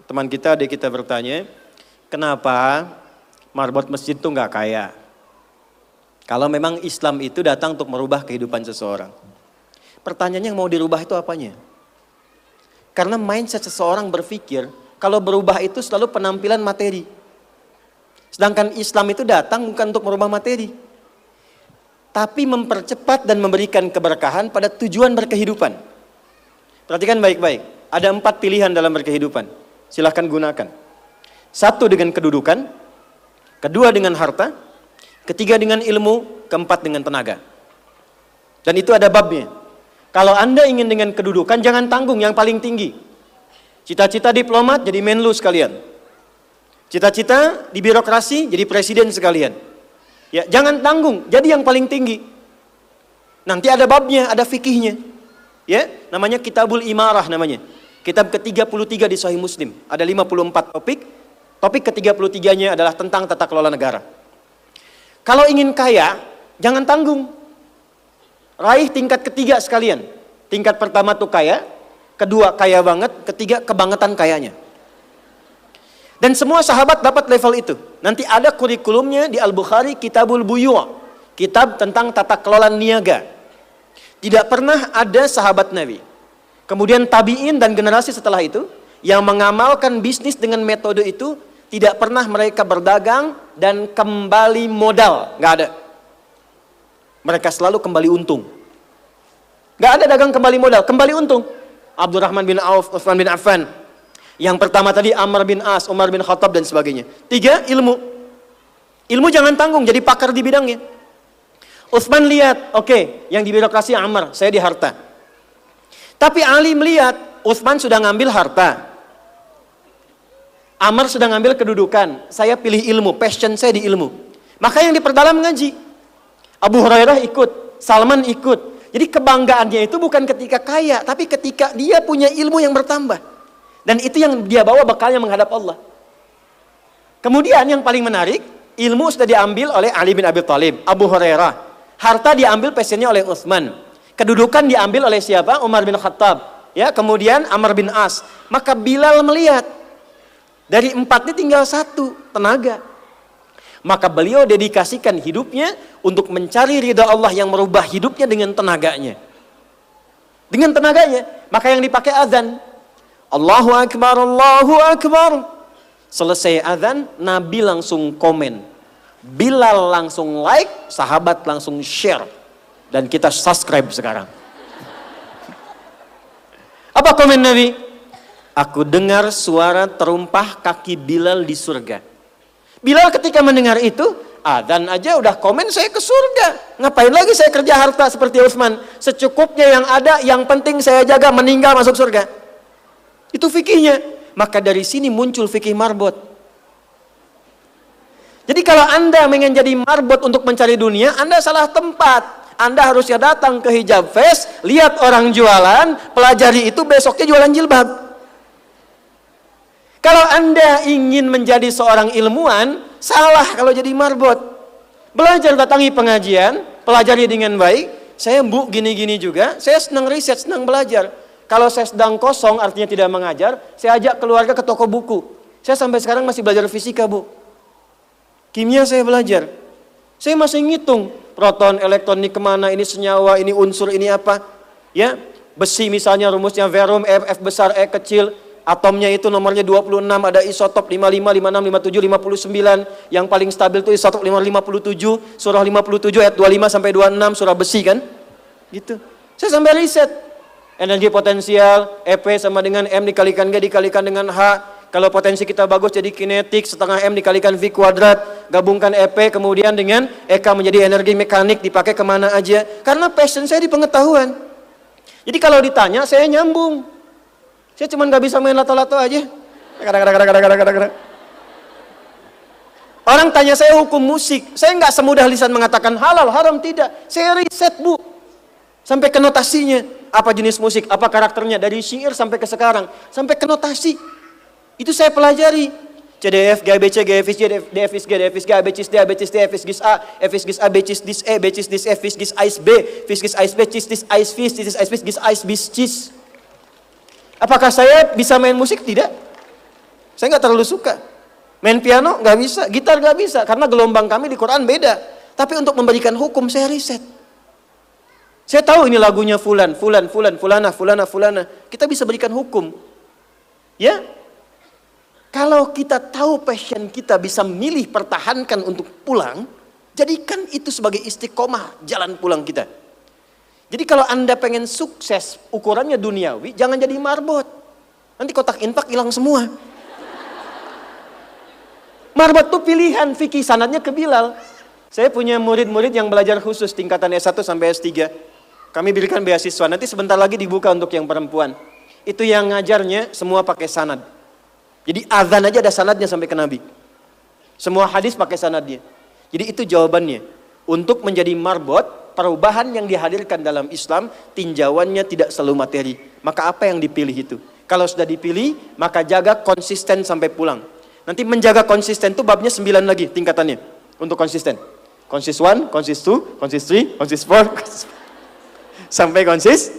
teman kita, adik kita bertanya, kenapa marbot masjid itu nggak kaya? Kalau memang Islam itu datang untuk merubah kehidupan seseorang. Pertanyaannya yang mau dirubah itu apanya? Karena mindset seseorang berpikir, kalau berubah itu selalu penampilan materi. Sedangkan Islam itu datang bukan untuk merubah materi, tapi mempercepat dan memberikan keberkahan pada tujuan berkehidupan. Perhatikan baik-baik, ada 4 pilihan dalam berkehidupan. Silahkan gunakan. 1 dengan kedudukan, 2 dengan harta, 3 dengan ilmu, 4 dengan tenaga. Dan itu ada babnya. Kalau Anda ingin dengan kedudukan, jangan tanggung yang paling tinggi. Cita-cita diplomat jadi menlu sekalian. Cita-cita di birokrasi jadi presiden sekalian. Ya, jangan tanggung, jadi yang paling tinggi. Nanti ada babnya, ada fikihnya. Ya, namanya Kitabul Imarah namanya. Kitab ke-33 di Sahih Muslim. Ada 54 topik. Topik ke-33-nya adalah tentang tata kelola negara. Kalau ingin kaya, jangan tanggung. Raih tingkat ketiga sekalian. Tingkat pertama tuh kaya, kedua kaya banget, ketiga kebangetan kayanya. Dan semua sahabat dapat level itu. Nanti ada kurikulumnya di Al-Bukhari, Kitabul Buyu', kitab tentang tata kelola niaga. Tidak pernah ada sahabat Nabi, kemudian tabi'in dan generasi setelah itu yang mengamalkan bisnis dengan metode itu. Tidak pernah mereka berdagang dan kembali modal, nggak ada. Mereka selalu kembali untung. Nggak ada dagang kembali modal, kembali untung. Abdurrahman bin Auf, Utsman bin Affan. Yang pertama tadi Amr bin As, Umar bin Khattab dan sebagainya. 3, ilmu. Ilmu jangan tanggung, jadi pakar di bidangnya. Utsman lihat, oke, yang di birokrasi Amr, saya di harta. Tapi Ali melihat, Utsman sudah ngambil harta. Amr sudah ngambil kedudukan, saya pilih ilmu, passion saya di ilmu. Maka yang diperdalam ngaji. Abu Hurairah ikut, Salman ikut. Jadi kebanggaannya itu bukan ketika kaya, tapi ketika dia punya ilmu yang bertambah. Dan itu yang dia bawa bekalnya menghadap Allah. Kemudian yang paling menarik, ilmu sudah diambil oleh Ali bin Abi Thalib, Abu Hurairah. Harta diambil passionnya oleh Utsman. Kedudukan diambil oleh siapa? Umar bin Khattab. Ya, kemudian Amr bin As. Maka Bilal melihat, dari 4 ini tinggal 1, tenaga. Maka beliau dedikasikan hidupnya untuk mencari ridha Allah yang merubah hidupnya dengan tenaganya. Dengan tenaganya. Maka yang dipakai azan. Allahu Akbar, Allahu Akbar. Selesai azan, Nabi langsung komen. Bilal langsung like, sahabat langsung share. Dan kita subscribe sekarang. Apa komen Nabi? Aku dengar suara terumpah kaki Bilal di surga. Bilal ketika mendengar itu, adzan aja udah komen saya ke surga. Ngapain lagi saya kerja harta seperti Utsman? Secukupnya yang ada, yang penting saya jaga, meninggal masuk surga. Itu fikihnya. Maka dari sini muncul fikih marbot. Jadi kalau Anda ingin jadi marbot untuk mencari dunia, Anda salah tempat. Anda harusnya datang ke Hijab Fest, lihat orang jualan, pelajari itu, besoknya jualan jilbab. Kalau Anda ingin menjadi seorang ilmuwan, salah kalau jadi marbot. Belajar, datangi pengajian, pelajari dengan baik. Saya Bu gini-gini juga, saya senang riset, senang belajar. Kalau saya sedang kosong, artinya tidak mengajar, saya ajak keluarga ke toko buku. Saya sampai sekarang masih belajar fisika Bu. Kimia saya belajar. Saya masih ngitung, proton, elektron ini kemana, ini senyawa, ini unsur, ini apa. Ya, besi misalnya rumusnya verum, F besar, E kecil. Atomnya itu nomornya 26, ada isotop 55, 56, 57, 59. Yang paling stabil itu isotop 57, surah 57 ayat 25 sampai 26, surah besi kan? Gitu. Saya sampai riset. Energi potensial, EP sama dengan M dikalikan G dikalikan dengan H. Kalau potensi kita bagus jadi kinetik, setengah M dikalikan V kuadrat. Gabungkan EP kemudian dengan EK menjadi energi mekanik, dipakai kemana aja. Karena passion saya di pengetahuan. Jadi kalau ditanya, saya nyambung. Saya cuma gak bisa main lato-lato aja. Orang tanya saya hukum musik. Saya gak semudah lisan mengatakan halal, haram, tidak. Saya riset Bu. Sampai ke notasinya. Apa jenis musik, apa karakternya. Dari syair sampai ke sekarang. Sampai ke notasi. Itu saya pelajari. C, D, F, G, B, C, G, F, G, D, F, G, D, F, G, A, B, C, D, A, B, C, D, F, G, A, F, G, A, B, C, D, E, B, C, D, F, G, Ice B, F, G, Ice B, C, D, Ice F, C, D, Ice B, G, Ice B, C. Apakah saya bisa main musik? Tidak. Saya nggak terlalu suka. Main piano nggak bisa, gitar nggak bisa, karena gelombang kami di Quran beda. Tapi untuk memberikan hukum saya riset. Saya tahu ini lagunya fulan, fulana. Kita bisa berikan hukum. Ya? Kalau kita tahu passion kita bisa milih pertahankan untuk pulang, jadikan itu sebagai istiqomah jalan pulang kita. Jadi kalau Anda pengen sukses, ukurannya duniawi, jangan jadi marbot. Nanti kotak infak hilang semua. Marbot itu pilihan, fikih sanadnya ke Bilal. Saya punya murid-murid yang belajar khusus tingkatan S1 sampai S3. Kami berikan beasiswa, nanti sebentar lagi dibuka untuk yang perempuan. Itu yang ngajarnya semua pakai sanad. Jadi azan aja ada sanadnya sampai ke Nabi. Semua hadis pakai sanadnya. Jadi itu jawabannya. Untuk menjadi marbot, perubahan yang dihadirkan dalam Islam, tinjauannya tidak selalu materi. Maka apa yang dipilih itu? Kalau sudah dipilih, maka jaga konsisten sampai pulang. Nanti menjaga konsisten itu babnya 9 lagi tingkatannya. Untuk konsisten. Konsis 1, konsis 2, konsis 3, konsis 4, sampai konsis